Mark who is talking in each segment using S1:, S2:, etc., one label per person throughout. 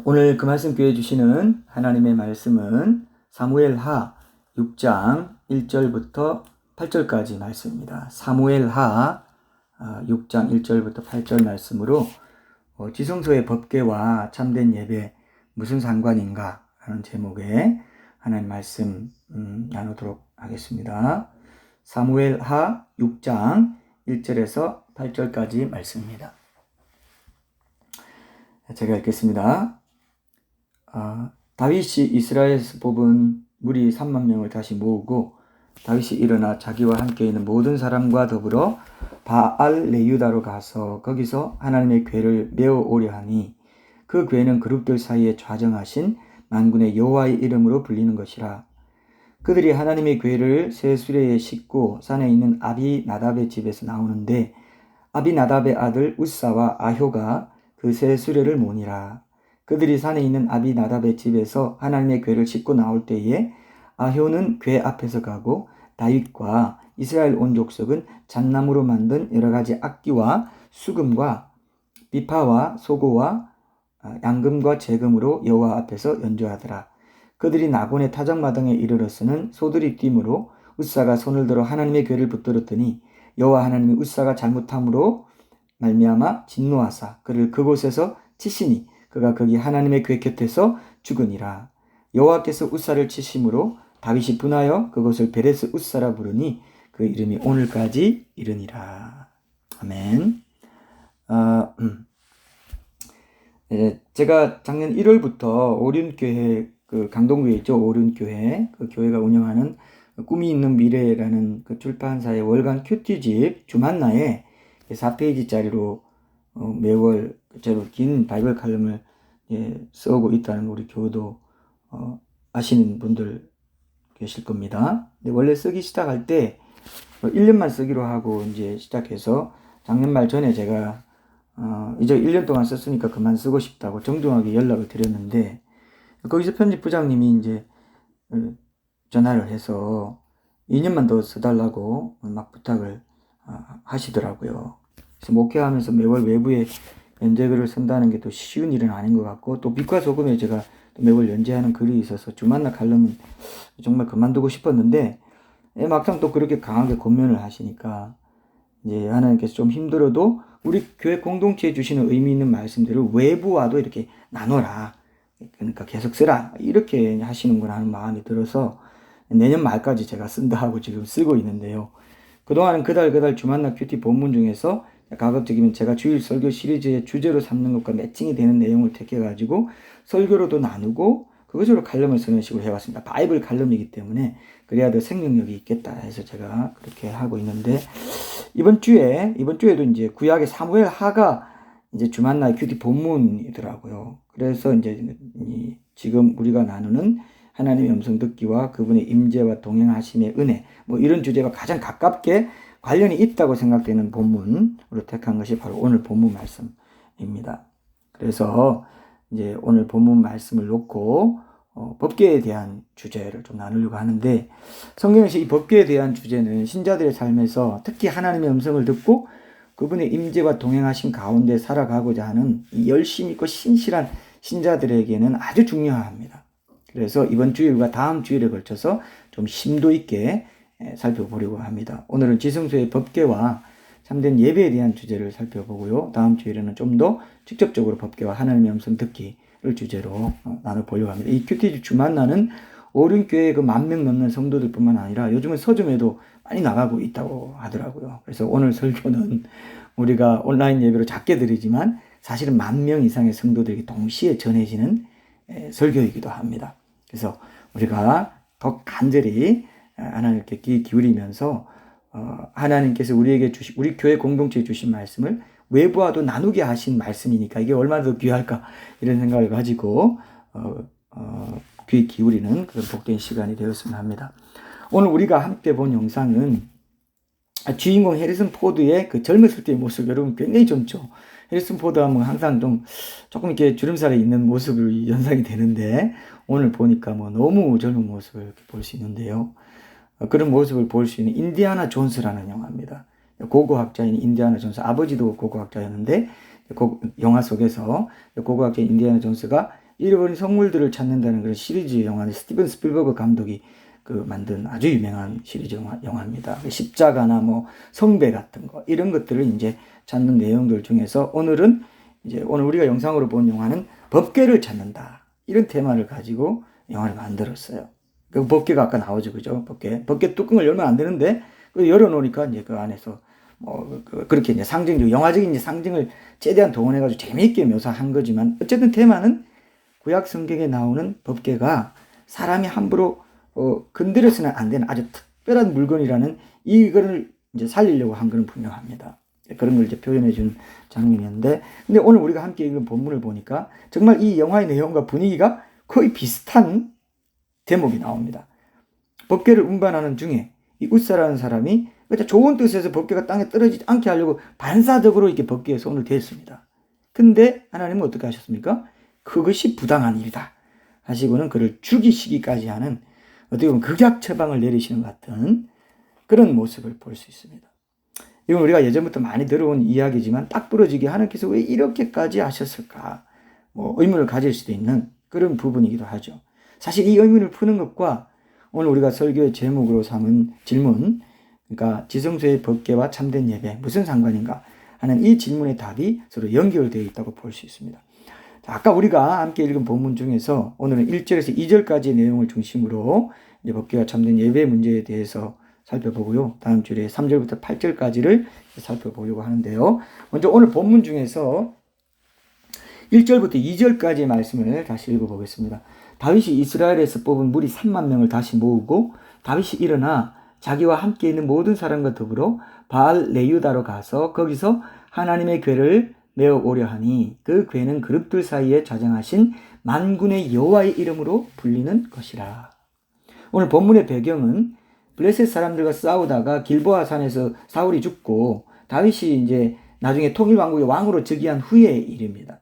S1: 오늘 그 말씀 교회 주시는 하나님의 말씀은 사무엘하 6장 1절부터 8절까지 말씀입니다. 사무엘하 6장 1절부터 8절 말씀으로 지성소의 법궤와 참된 예배 무슨 상관인가 하는 제목의 하나님 말씀 나누도록 하겠습니다. 사무엘하 6장 1절에서 8절까지 말씀입니다. 제가 읽겠습니다. 다윗이 이스라엘에서 뽑은 무리 3만 명을 다시 모으고 다윗이 일어나 자기와 함께 있는 모든 사람과 더불어 바알 레유다로 가서 거기서 하나님의 궤를 메어 오려 하니 그 궤는 그룹들 사이에 좌정하신 만군의 여호와의 이름으로 불리는 것이라. 그들이 하나님의 궤를 새 수레에 싣고 산에 있는 아비나답의 집에서 나오는데 아비나답의 아들 우사와 아효가 그 새 수레를 모니라. 그들이 산에 있는 아비나답의 집에서 하나님의 궤를 싣고 나올 때에 아효는 궤 앞에서 가고 다윗과 이스라엘 온 족속은 잣나무로 만든 여러 가지 악기와 수금과 비파와 소고와 양금과 재금으로 여호와 앞에서 연주하더라. 그들이 나곤의 타작마당에 이르러서는 소들이 뛰므로 우사가 손을 들어 하나님의 궤를 붙들었더니 여호와 하나님이 우사가 잘못함으로 말미암아 진노하사 그를 그곳에서 치시니 그가 거기 하나님의 궤 곁에서 죽으니라. 여호와께서 우사를 치심으로 다윗이 분하여 그곳을 베레스 우사라 부르니 그 이름이 오늘까지 이르니라. 아멘. 제가 작년 1월부터 오륜교회 그 강동구에 있죠. 오륜교회 그 교회가 운영하는 꿈이 있는 미래라는 그 출판사의 월간 큐티집 주만나에 4페이지짜리로 매월 제로 긴 바이블 칼럼을 쓰고 있다는 우리 교우도 아시는 분들 계실 겁니다. 근데 원래 쓰기 시작할 때 1년만 쓰기로 하고 이제 시작해서 작년 말 전에 제가 이제 1년 동안 썼으니까 그만 쓰고 싶다고 정중하게 연락을 드렸는데 거기서 편집부장님이 이제 전화를 해서 2년만 더 써달라고 막 부탁을 하시더라고요. 그래서 목회하면서 매월 외부에 연재글을 쓴다는 게 또 쉬운 일은 아닌 것 같고 또 빛과 소금에 제가 매월 연재하는 글이 있어서 주만나 칼럼은 정말 그만두고 싶었는데 막상 또 그렇게 강하게 권면을 하시니까 이제 하나님께서 좀 힘들어도 우리 교회 공동체에 주시는 의미 있는 말씀들을 외부와도 이렇게 나눠라. 그러니까 계속 쓰라. 이렇게 하시는구나 하는 마음이 들어서 내년 말까지 제가 쓴다 하고 지금 쓰고 있는데요. 그동안은 그달 주만나 큐티 본문 중에서 가급적이면 제가 주일 설교 시리즈의 주제로 삼는 것과 매칭이 되는 내용을 택해가지고 설교로도 나누고 그것으로 칼럼을 쓰는 식으로 해왔습니다. 바이블 칼럼이기 때문에 그래야 더 생명력이 있겠다 해서 제가 그렇게 하고 있는데 이번 주에도 이제 구약의 사무엘 하가 이제 주만나 큐티 본문이더라고요. 그래서 이제 지금 우리가 나누는 하나님의 음성 듣기와 그분의 임재와 동행하심의 은혜 뭐 이런 주제가 가장 가깝게 관련이 있다고 생각되는 본문으로 택한 것이 바로 오늘 본문 말씀입니다. 그래서 이제 오늘 본문 말씀을 놓고 법궤에 대한 주제를 좀 나누려고 하는데 성경에서 이 법궤에 대한 주제는 신자들의 삶에서 특히 하나님의 음성을 듣고 그분의 임재와 동행하신 가운데 살아가고자 하는 이 열심 있고 신실한 신자들에게는 아주 중요합니다. 그래서 이번 주일과 다음 주일에 걸쳐서 좀 심도 있게 살펴보려고 합니다. 오늘은 지성소의 법궤와 참된 예배에 대한 주제를 살펴보고요. 다음 주일에는 좀 더 직접적으로 법궤와 하나님의 음성 듣기를 주제로 나눠보려고 합니다. 이 큐티즈 주만나는 오륜교회의 그 10,000명 넘는 성도들 뿐만 아니라 요즘은 서점에도 많이 나가고 있다고 하더라고요. 그래서 오늘 설교는 우리가 온라인 예배로 작게 드리지만 사실은 10,000명 이상의 성도들에게 동시에 전해지는 설교이기도 합니다. 그래서 우리가 더 간절히 하나님께 귀 기울이면서 하나님께서 우리에게 우리 교회 공동체에 주신 말씀을 외부와도 나누게 하신 말씀이니까 이게 얼마나 더 귀할까 이런 생각을 가지고 귀 기울이는 그런 복된 시간이 되었으면 합니다. 오늘 우리가 함께 본 영상은 주인공 해리슨 포드의 그 젊었을 때의 모습 여러분 굉장히 젊죠. 해리슨 포드 하면 항상 조금 이렇게 주름살이 있는 모습을 연상이 되는데 오늘 보니까 뭐 너무 젊은 모습을 볼 수 있는데요. 그런 모습을 볼 수 있는 인디아나 존스라는 영화입니다. 고고학자인 인디아나 존스, 아버지도 고고학자였는데 영화 속에서 고고학자인 인디아나 존스가 잃어버린 성물들을 찾는다는 그런 시리즈 영화인데 스티븐 스필버그 감독이 만든 아주 유명한 시리즈 영화입니다. 십자가나 뭐 성배 같은 거 이런 것들을 이제 찾는 내용들 중에서 오늘 우리가 영상으로 본 영화는 법궤를 찾는다 이런 테마를 가지고 영화를 만들었어요. 그 법궤가 아까 나오죠, 그죠? 법궤 뚜껑을 열면 안 되는데 열어놓으니까 이제 그 안에서 그렇게 이제 영화적인 상징을 최대한 동원해가지고 재미있게 묘사한 거지만 어쨌든 테마는 구약 성경에 나오는 법궤가 사람이 함부로 건드려서는 안 되는 아주 특별한 물건이라는 이거를 이제 살리려고 한 건 분명합니다. 그런 걸 이제 표현해 준 장면이었는데, 근데 오늘 우리가 함께 읽은 본문을 보니까 정말 이 영화의 내용과 분위기가 거의 비슷한 대목이 나옵니다. 법궤를 운반하는 중에 이 웃사라는 사람이 좋은 뜻에서 법궤가 땅에 떨어지지 않게 하려고 반사적으로 이렇게 법궤에 손을 댔습니다. 근데 하나님은 어떻게 하셨습니까? 그것이 부당한 일이다 하시고는 그를 죽이시기까지 하는 어떻게 보면 극약 처방을 내리시는 것 같은 그런 모습을 볼 수 있습니다. 이건 우리가 예전부터 많이 들어온 이야기지만 딱 부러지게 하나님께서 왜 이렇게까지 하셨을까? 의문을 가질 수도 있는 그런 부분이기도 하죠. 사실 이 의문을 푸는 것과 오늘 우리가 설교의 제목으로 삼은 질문, 그러니까 지성소의 법궤와 참된 예배 무슨 상관인가 하는 이 질문의 답이 서로 연결되어 있다고 볼 수 있습니다. 아까 우리가 함께 읽은 본문 중에서 오늘은 1절에서 2절까지의 내용을 중심으로 이제 법궤와 참된 예배 문제에 대해서 살펴보고요. 다음 주에 3절부터 8절까지를 살펴보려고 하는데요. 먼저 오늘 본문 중에서 1절부터 2절까지의 말씀을 다시 읽어보겠습니다. 다윗이 이스라엘에서 뽑은 무리 3만 명을 다시 모으고 다윗이 일어나 자기와 함께 있는 모든 사람과 더불어 바알 레유다로 가서 거기서 하나님의 궤를 메어 오려 하니 그 궤는 그룹들 사이에 좌정하신 만군의 여호와의 이름으로 불리는 것이라. 오늘 본문의 배경은 블레셋 사람들과 싸우다가 길보아 산에서 사울이 죽고 다윗이 이제 나중에 통일왕국의 왕으로 즉위한 후의 일입니다.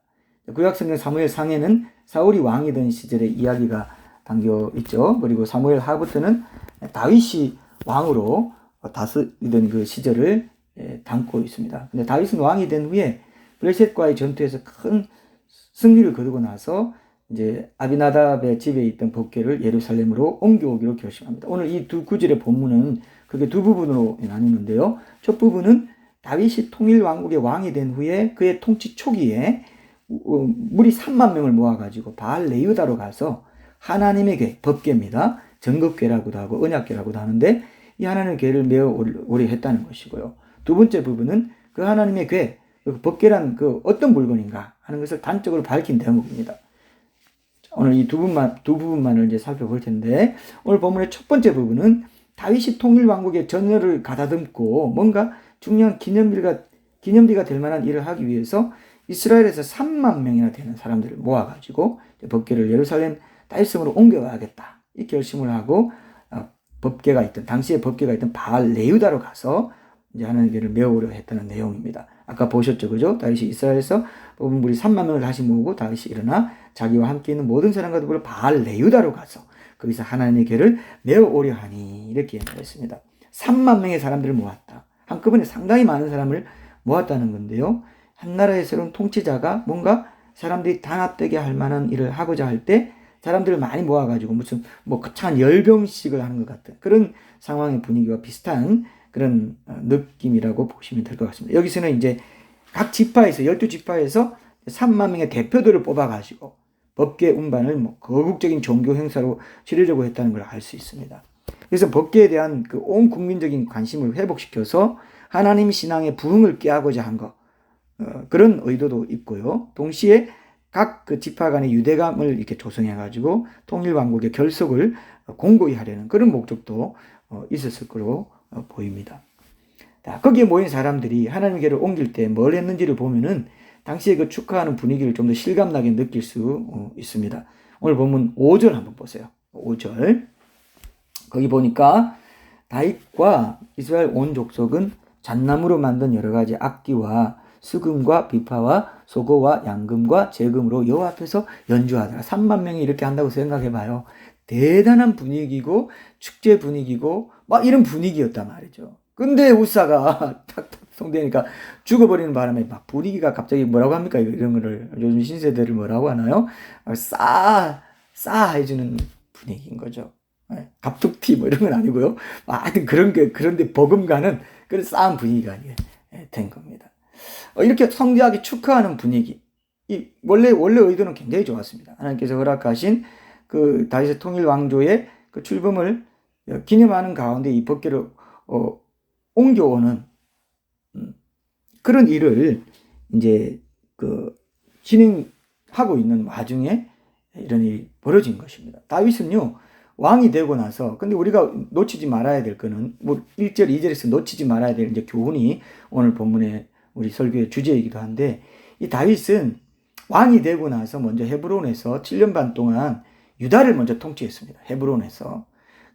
S1: 구약성경 사무엘 상에는 사울이 왕이 된 시절의 이야기가 담겨 있죠. 그리고 사무엘 하부터는 다윗이 왕으로 다스리던 그 시절을 담고 있습니다. 근데 다윗은 왕이 된 후에 블레셋과의 전투에서 큰 승리를 거두고 나서 이제 아비나답의 집에 있던 법궤를 예루살렘으로 옮겨오기로 결심합니다. 오늘 이 두 구절의 본문은 그게 두 부분으로 나뉘는데요. 첫 부분은 다윗이 통일왕국의 왕이 된 후에 그의 통치 초기에 무리 3만 명을 모아가지고 바알 레유다로 가서 하나님의 궤, 법궤입니다. 정급궤라고도 하고 언약궤라고도 하는데 이 하나님의 궤를 메어 오려 했다는 것이고요. 두 번째 부분은 그 하나님의 궤, 법궤란 어떤 물건인가 하는 것을 단적으로 밝힌 대목입니다. 오늘 이 두 부분만을 이제 살펴볼 텐데, 오늘 본문의 첫 번째 부분은 다윗이 통일왕국의 전열을 가다듬고 뭔가 중요한 기념비가 될 만한 일을 하기 위해서 이스라엘에서 3만 명이나 되는 사람들을 모아가지고 법궤를 예루살렘 다윗성으로 옮겨가야겠다 이 결심을 하고 당시에 법궤가 있던 바알 레유다로 가서 이제 하나님의 궤를 메어오려 했다는 내용입니다. 아까 보셨죠, 그죠? 다윗이 이스라엘에서 뽑은 무리 3만 명을 다시 모으고 다윗이 일어나 자기와 함께 있는 모든 사람과 더불어 바알 레유다로 가서 거기서 하나님의 궤를 메어오려 하니 이렇게 말했습니다. 3만 명의 사람들을 모았다. 한꺼번에 상당히 많은 사람을 모았다는 건데요. 한 나라의 새로운 통치자가 뭔가 사람들이 단합되게 할 만한 일을 하고자 할 때 사람들을 많이 모아가지고 무슨 거창한 열병식을 하는 것 같은 그런 상황의 분위기와 비슷한 그런 느낌이라고 보시면 될 것 같습니다. 여기서는 이제 각 지파에서 12지파에서 3만 명의 대표들을 뽑아가지고 법궤 운반을 거국적인 종교 행사로 치르려고 했다는 걸 알 수 있습니다. 그래서 법궤에 대한 온 국민적인 관심을 회복시켜서 하나님 신앙의 부흥을 꾀하고자 한 것, 그런 의도도 있고요. 동시에 각 지파 간의 유대감을 이렇게 조성해가지고 통일왕국의 결속을 공고히 하려는 그런 목적도 있었을 거로 보입니다. 거기에 모인 사람들이 하나님의 궤를 옮길 때 뭘 했는지를 보면은 당시에 축하하는 분위기를 좀 더 실감나게 느낄 수 있습니다. 오늘 본문 5절 한번 보세요. 5절. 거기 보니까 다윗과 이스라엘 온 족속은 잣나무로 만든 여러 가지 악기와 수금과 비파와 소고와 양금과 제금으로 여호와 앞에서 연주하더라. 3만 명이 이렇게 한다고 생각해봐요. 대단한 분위기고 축제 분위기고 막 이런 분위기였단 말이죠. 근데 웃사가 탁탁 통되니까 죽어버리는 바람에 막 분위기가 갑자기 뭐라고 합니까? 이런 거를 요즘 신세대를 뭐라고 하나요? 싸 해주는 분위기인 거죠. 갑툭튀 뭐 이런 건 아니고요. 하여튼 그런데 버금가는 그런 싸한 분위기가 된 겁니다. 이렇게 성대하게 축하하는 분위기. 원래 의도는 굉장히 좋았습니다. 하나님께서 허락하신 그 다윗의 통일 왕조의 그 출범을 기념하는 가운데 이 법궤를 옮겨오는 그런 일을 이제 그 진행하고 있는 와중에 이런 일이 벌어진 것입니다. 다윗은요, 왕이 되고 나서, 근데 우리가 놓치지 말아야 될 거는, 뭐 1절, 2절에서 놓치지 말아야 될 이제 교훈이 오늘 본문의 우리 설교의 주제이기도 한데, 이 다윗은 왕이 되고 나서 먼저 헤브론에서 7년 반 동안 유다를 먼저 통치했습니다. 헤브론에서.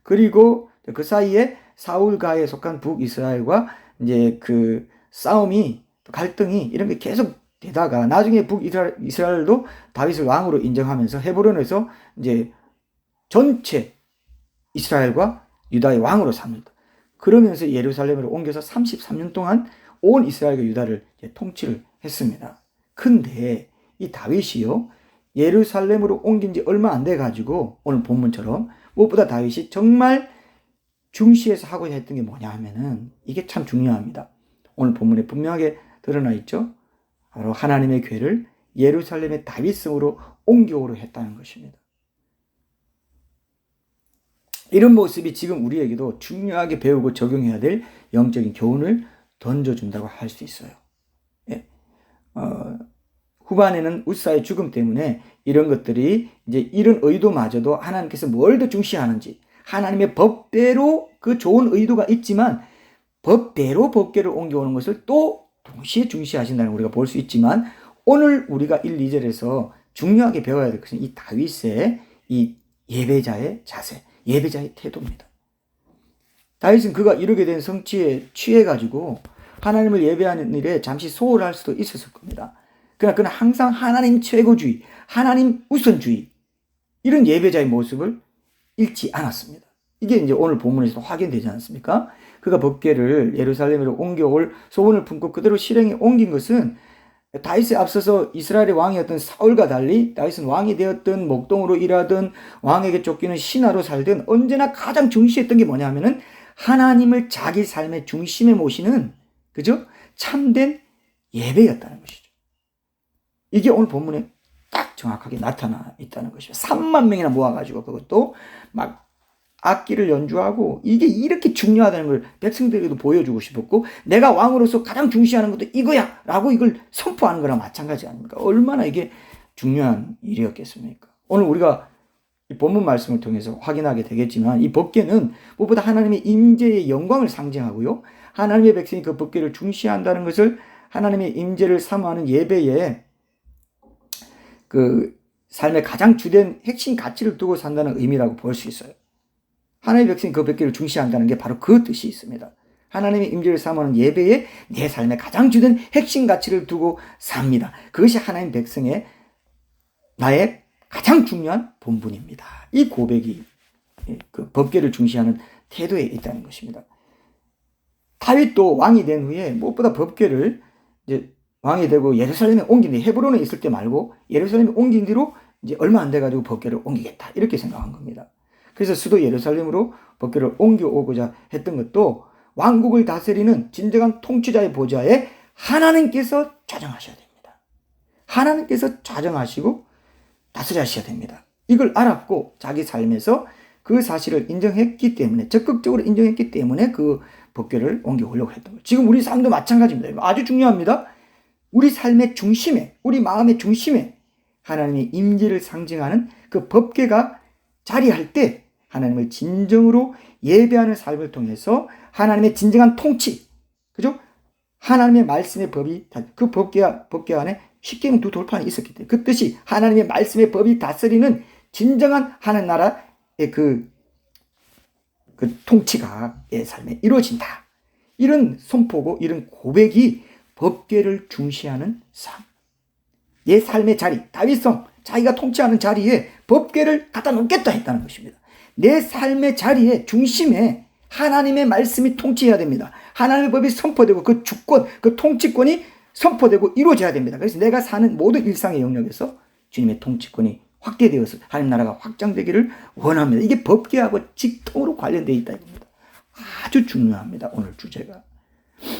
S1: 그리고 그 사이에 사울가에 속한 북이스라엘과 이제 그 싸움이, 갈등이 이런 게 계속 되다가 나중에 북이스라엘도 다윗을 왕으로 인정하면서 헤브론에서 이제 전체 이스라엘과 유다의 왕으로 삼는다. 그러면서 예루살렘으로 옮겨서 33년 동안 온 이스라엘과 유다를 통치를 했습니다. 근데 이 다윗이요, 예루살렘으로 옮긴 지 얼마 안 돼 가지고 오늘 본문처럼 무엇보다 다윗이 정말 중시해서 하고 했던 게 뭐냐 하면은, 이게 참 중요합니다. 오늘 본문에 분명하게 드러나 있죠. 바로 하나님의 궤를 예루살렘의 다윗성으로 옮겨오려 했다는 것입니다. 이런 모습이 지금 우리에게도 중요하게 배우고 적용해야 될 영적인 교훈을 던져준다고 할 수 있어요. 후반에는 웃사의 죽음 때문에 이런 것들이 이제 이런 의도마저도 하나님께서 뭘 더 중시하는지, 하나님의 법대로 그 좋은 의도가 있지만 법대로 법궤를 옮겨오는 것을 또 동시에 중시하신다는 걸 우리가 볼 수 있지만, 오늘 우리가 1, 2절에서 중요하게 배워야 될 것은 이 다윗의 이 예배자의 자세, 예배자의 태도입니다. 다윗은 그가 이루게 된 성취에 취해가지고 하나님을 예배하는 일에 잠시 소홀할 수도 있었을 겁니다. 그러나 그는 항상 하나님 최고주의, 하나님 우선주의, 이런 예배자의 모습을 잃지 않았습니다. 이게 이제 오늘 본문에서도 확인되지 않습니까? 그가 법궤를 예루살렘으로 옮겨올 소원을 품고 그대로 실행에 옮긴 것은 다윗에 앞서서 이스라엘의 왕이었던 사울과 달리 다윗은 왕이 되었든 목동으로 일하든 왕에게 쫓기는 신하로 살든 언제나 가장 중시했던 게 뭐냐 하면은 하나님을 자기 삶의 중심에 모시는, 그죠? 참된 예배였다는 것이죠. 이게 오늘 본문에 딱 정확하게 나타나 있다는 것이죠. 3만 명이나 모아가지고 그것도 막 악기를 연주하고, 이게 이렇게 중요하다는 걸 백성들에게도 보여주고 싶었고, 내가 왕으로서 가장 중시하는 것도 이거야 라고 이걸 선포하는 거랑 마찬가지 아닙니까? 얼마나 이게 중요한 일이었겠습니까? 오늘 우리가 이 본문 말씀을 통해서 확인하게 되겠지만, 이 법궤는 무엇보다 하나님의 임재의 영광을 상징하고요, 하나님의 백성이 그 법궤를 중시한다는 것을 하나님의 임재를 사모하는 예배에 그 삶의 가장 주된 핵심 가치를 두고 산다는 의미라고 볼 수 있어요. 하나님의 백성이 그 법궤를 중시한다는 게 바로 그 뜻이 있습니다. 하나님의 임재를 사모하는 예배에 내 삶의 가장 주된 핵심 가치를 두고 삽니다. 그것이 하나님 백성의 나의 가장 중요한 본분입니다. 이 고백이 그 법궤를 중시하는 태도에 있다는 것입니다. 다윗도 왕이 된 후에 무엇보다 법궤를 이제 왕이 되고 예루살렘에 옮긴 뒤, 헤브론에 있을 때 말고 예루살렘에 옮긴 뒤로 이제 얼마 안 돼가지고 법궤를 옮기겠다, 이렇게 생각한 겁니다. 그래서 수도 예루살렘으로 법궤를 옮겨오고자 했던 것도 왕국을 다스리는 진정한 통치자의 보좌에 하나님께서 좌정하셔야 됩니다. 하나님께서 좌정하시고 다스리셔야 됩니다. 이걸 알았고 자기 삶에서 그 사실을 인정했기 때문에, 적극적으로 인정했기 때문에 그 법궤를 옮겨오려고 했던 거예요. 지금 우리 삶도 마찬가지입니다. 이거 아주 중요합니다. 우리 삶의 중심에, 우리 마음의 중심에 하나님의 임재를 상징하는 그 법궤가 자리할 때 하나님을 진정으로 예배하는 삶을 통해서 하나님의 진정한 통치, 그죠? 하나님의 말씀의 법이, 그 법궤 안에 십계명 두 돌판이 있었기 때문에 그 뜻이 하나님의 말씀의 법이 다스리는 진정한 하나님 나라의 그 통치가 내 삶에 이루어진다. 이런 선포고 이런 고백이 법궤를 중시하는 삶. 내 삶의 자리, 다윗성, 자기가 통치하는 자리에 법궤를 갖다 놓겠다 했다는 것입니다. 내 삶의 자리에 중심에 하나님의 말씀이 통치해야 됩니다. 하나님의 법이 선포되고 그 주권, 그 통치권이 선포되고 이루어져야 됩니다. 그래서 내가 사는 모든 일상의 영역에서 주님의 통치권이 확대되어서 하나님 나라가 확장되기를 원합니다. 이게 법계하고 직통으로 관련되어 있다 이겁니다. 아주 중요합니다. 오늘 주제가.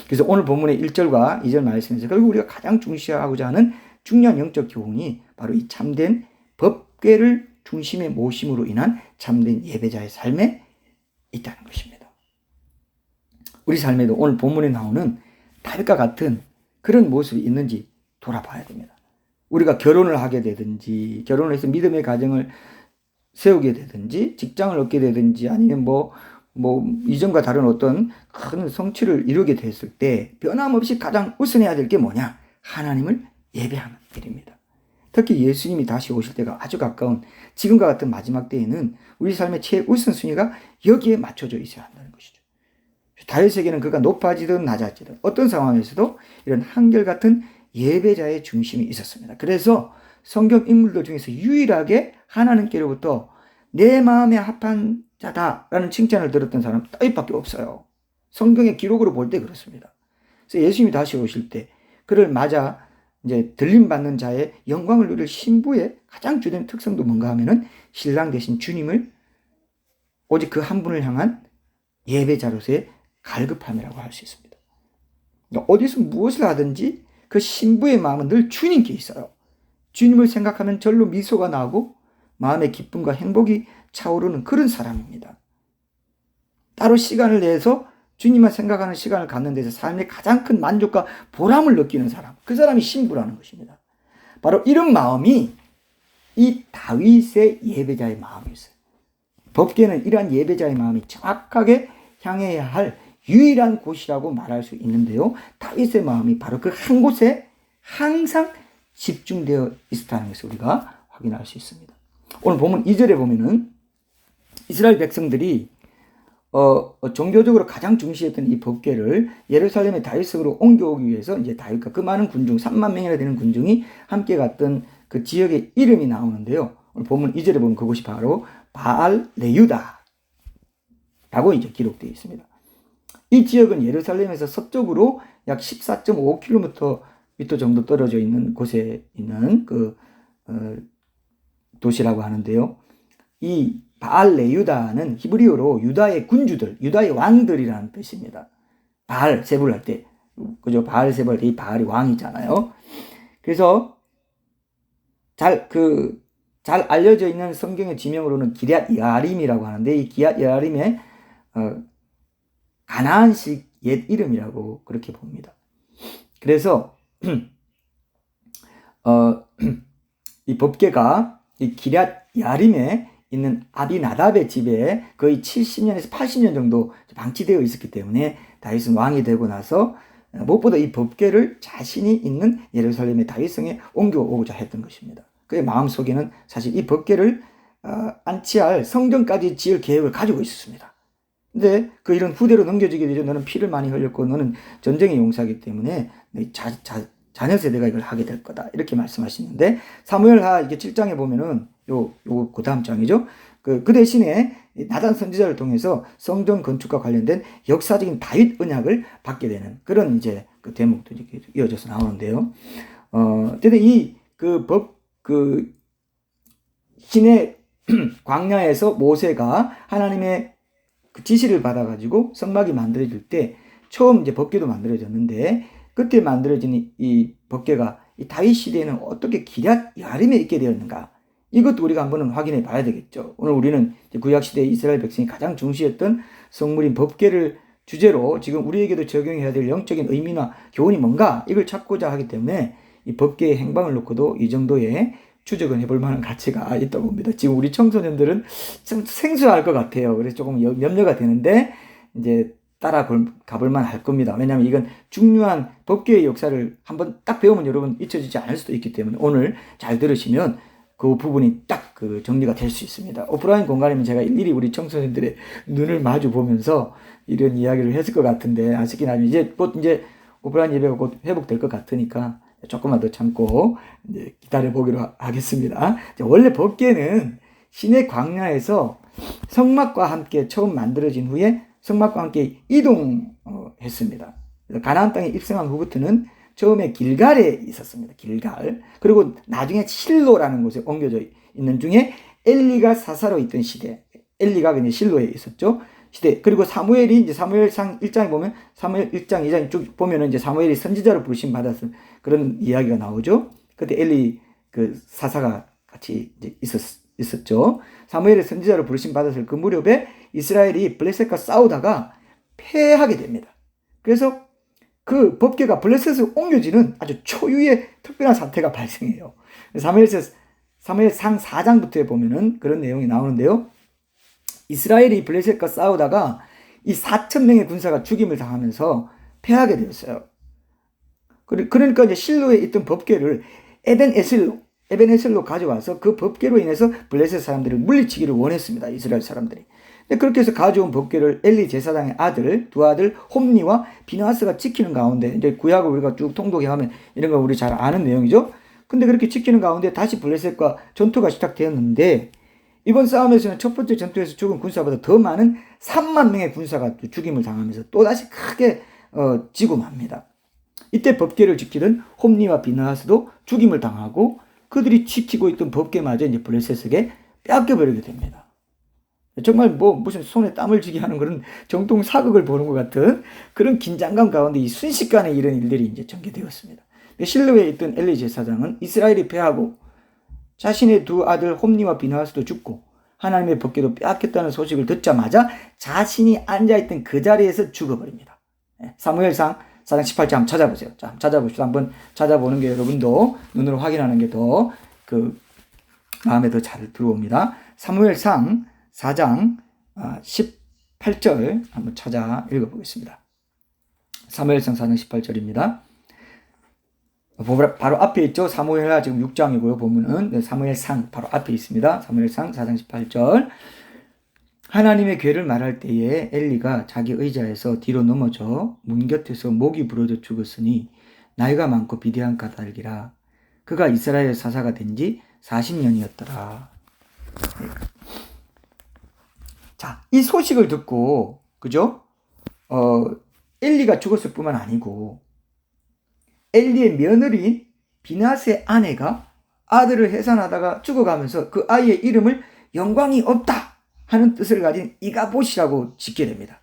S1: 그래서 오늘 본문의 1절과 2절 말씀에서 결국 우리가 가장 중시하고자 하는 중요한 영적 교훈이 바로 이 참된 법궤를 중심에 모심으로 인한 참된 예배자의 삶에 있다는 것입니다. 우리 삶에도 오늘 본문에 나오는 다윗과 같은 그런 모습이 있는지 돌아봐야 됩니다. 우리가 결혼을 하게 되든지, 결혼을 해서 믿음의 가정을 세우게 되든지, 직장을 얻게 되든지, 아니면 이전과 다른 어떤 큰 성취를 이루게 됐을 때 변함없이 가장 우선해야 될 게 뭐냐? 하나님을 예배하는 일입니다. 특히 예수님이 다시 오실 때가 아주 가까운 지금과 같은 마지막 때에는 우리 삶의 최우선순위가 여기에 맞춰져 있어야 한다는 것이죠. 다윗에게는 그가 높아지든 낮아지든 어떤 상황에서도 이런 한결같은 예배자의 중심이 있었습니다. 그래서 성경 인물들 중에서 유일하게 하나님께로부터 내 마음에 합한 자다라는 칭찬을 들었던 사람은 다윗밖에 없어요. 성경의 기록으로 볼 때 그렇습니다. 그래서 예수님이 다시 오실 때 그를 맞아 이제 들림받는 자의 영광을 누릴 신부의 가장 주된 특성도 뭔가 하면은 신랑 되신 주님을 오직 그 한 분을 향한 예배자로서의 갈급함이라고 할 수 있습니다. 그러니까 어디서 무엇을 하든지 그 신부의 마음은 늘 주님께 있어요. 주님을 생각하면 절로 미소가 나오고 마음의 기쁨과 행복이 차오르는 그런 사람입니다. 따로 시간을 내서 주님만 생각하는 시간을 갖는 데서 삶의 가장 큰 만족과 보람을 느끼는 사람, 그 사람이 신부라는 것입니다. 바로 이런 마음이 이 다윗의 예배자의 마음이었어요. 법궤는 이러한 예배자의 마음이 정확하게 향해야 할 유일한 곳이라고 말할 수 있는데요. 다윗의 마음이 바로 그 한 곳에 항상 집중되어 있었다는 것을 우리가 확인할 수 있습니다. 오늘 보면 2절에 보면은 이스라엘 백성들이 종교적으로 가장 중시했던 이 법궤를 예루살렘의 다윗성으로 옮겨오기 위해서 이제 다윗과 그 많은 군중, 3만 명이나 되는 군중이 함께 갔던 그 지역의 이름이 나오는데요. 오늘 보면 2절에 보면 그곳이 바로 바알 레유다라고 이제 기록되어 있습니다. 이 지역은 예루살렘에서 서쪽으로 약 14.5km 정도 떨어져 있는 곳에 있는 도시라고 하는데요. 이 바알 레유다는 히브리어로 유다의 군주들, 유다의 왕들이라는 뜻입니다. 바알 세불 할 때, 그죠? 바알 세불 할 때 이 바알이 왕이잖아요. 그래서 잘 알려져 있는 성경의 지명으로는 기럇 여아림이라고 하는데 이 기럇 여아림의 가나안식 옛 이름이라고 그렇게 봅니다. 그래서 이 법궤가 이 기럇 여아림에 있는 아비나답의 집에 거의 70년에서 80년 정도 방치되어 있었기 때문에 다윗은 왕이 되고 나서 무엇보다 이 법궤를 자신이 있는 예루살렘의 다윗성에 옮겨오고자 했던 것입니다. 그의 마음속에는 사실 이 법궤를 안치할 성전까지 지을 계획을 가지고 있었습니다. 근데 그 일은 후대로 넘겨지게 되죠. 너는 피를 많이 흘렸고 너는 전쟁의 용사이기 때문에 자녀 세대가 이걸 하게 될 거다. 이렇게 말씀하시는데 사무엘하 이게 7장에 보면은 그 다음 장이죠. 그 대신에 나단 선지자를 통해서 성전 건축과 관련된 역사적인 다윗 언약을 받게 되는 그런 이제 그 대목도 이렇게 이어져서 나오는데요. 근데 신의 광야에서 모세가 하나님의 그 지시를 받아가지고 성막이 만들어질 때 처음 이제 법궤도 만들어졌는데 그때 만들어진 이 법궤가 이 다윗 시대에는 어떻게 기럇 여아림에 있게 되었는가? 이것도 우리가 한번 확인해 봐야 되겠죠. 오늘 우리는 구약 시대 이스라엘 백성이 가장 중시했던 성물인 법궤를 주제로 지금 우리에게도 적용해야 될 영적인 의미나 교훈이 뭔가 이걸 찾고자 하기 때문에 이 법궤의 행방을 놓고도 이 정도의 추적은 해볼 만한 가치가 있다고 봅니다. 지금 우리 청소년들은 좀 생소할 것 같아요. 그래서 조금 염려가 되는데 이제 따라 가볼 만할 겁니다. 왜냐하면 이건 중요한 법궤의 역사를 한번 딱 배우면 여러분 잊혀지지 않을 수도 있기 때문에 오늘 잘 들으시면 그 부분이 딱 그 정리가 될 수 있습니다. 오프라인 공간이면 제가 일일이 우리 청소년들의 눈을 마주 보면서 이런 이야기를 했을 것 같은데 아쉽긴 하지만 이제 오프라인 예배가 곧 회복될 것 같으니까 조금만 더 참고 이제 기다려 보기로 하겠습니다. 원래 법궤는 시내 광야에서 성막과 함께 처음 만들어진 후에 성막과 함께 이동했습니다. 가나안 땅에 입성한 후부터는 처음에 길갈에 있었습니다. 길갈. 그리고 나중에 실로라는 곳에 옮겨져 있는 중에 엘리가 사사로 있던 시대. 엘리가 그냥 실로에 있었죠. 시대. 그리고 사무엘이 이제 사무엘상 1장에 보면 사무엘 1장, 2장 쭉 보면은 이제 사무엘이 선지자로 부르심 받았은 그런 이야기가 나오죠. 그때 엘리 그 사사가 같이 이제 있었죠. 사무엘의 선지자로 부르심 받았을 그 무렵에 이스라엘이 블레셋과 싸우다가 패하게 됩니다. 그래서 그 법궤가 블레셋으로 옮겨지는 아주 초유의 특별한 사태가 발생해요. 사무엘상 4장부터에 보면은 그런 내용이 나오는데요. 이스라엘이 블레셋과 싸우다가 이 4,000명의 군사가 죽임을 당하면서 패하게 되었어요. 그러니까 이제 실로에 있던 법궤를 에벤에셀로 가져와서 그 법궤로 인해서 블레셋 사람들을 물리치기를 원했습니다. 이스라엘 사람들이. 그렇게 해서 가져온 법궤를 엘리 제사장의 아들, 두 아들 홈니와 비나하스가 지키는 가운데, 이제 구약을 우리가 쭉 통독해가면 이런 거 우리 잘 아는 내용이죠. 근데 그렇게 지키는 가운데 다시 블레셋과 전투가 시작되었는데, 이번 싸움에서는 첫 번째 전투에서 죽은 군사보다 더 많은 3만 명의 군사가 죽임을 당하면서 또다시 크게 지고 맙니다. 이때 법궤를 지키던 홈니와 비나하스도 죽임을 당하고 그들이 지키고 있던 법궤마저 이제 블레셋에게 뺏겨버리게 됩니다. 정말 무슨 손에 땀을 쥐게 하는 그런 정통 사극을 보는 것 같은 그런 긴장감 가운데 이 순식간에 이런 일들이 이제 전개되었습니다. 실로에 있던 엘리 제사장은 이스라엘이 패하고 자신의 두 아들 홈니와 비나하스도 죽고 하나님의 법궤도 빼앗겼다는 소식을 듣자마자 자신이 앉아있던 그 자리에서 죽어버립니다. 사무엘상 4장 18절 한번 찾아보세요. 자, 찾아봅시다. 한번 찾아보는 게 여러분도 눈으로 확인하는 게 더 마음에 더 잘 들어옵니다. 사무엘상 4장 18절 한번 찾아 읽어보겠습니다. 사무엘상 4장 18절입니다. 바로 앞에 있죠. 사무엘하 지금 6장이고요. 보면은 사무엘상 바로 앞에 있습니다. 사무엘상 4장 18절. 하나님의 괴를 말할 때에 엘리가 자기 의자에서 뒤로 넘어져 문 곁에서 목이 부러져 죽었으니 나이가 많고 비대한 까닭이라. 그가 이스라엘 사사가 된 지 40년이었더라. 자, 이 소식을 듣고, 그죠? 엘리가 죽었을 뿐만 아니고, 엘리의 며느리 비나스의 아내가 아들을 해산하다가 죽어가면서 그 아이의 이름을 영광이 없다 하는 뜻을 가진 이가봇이라고 짓게 됩니다.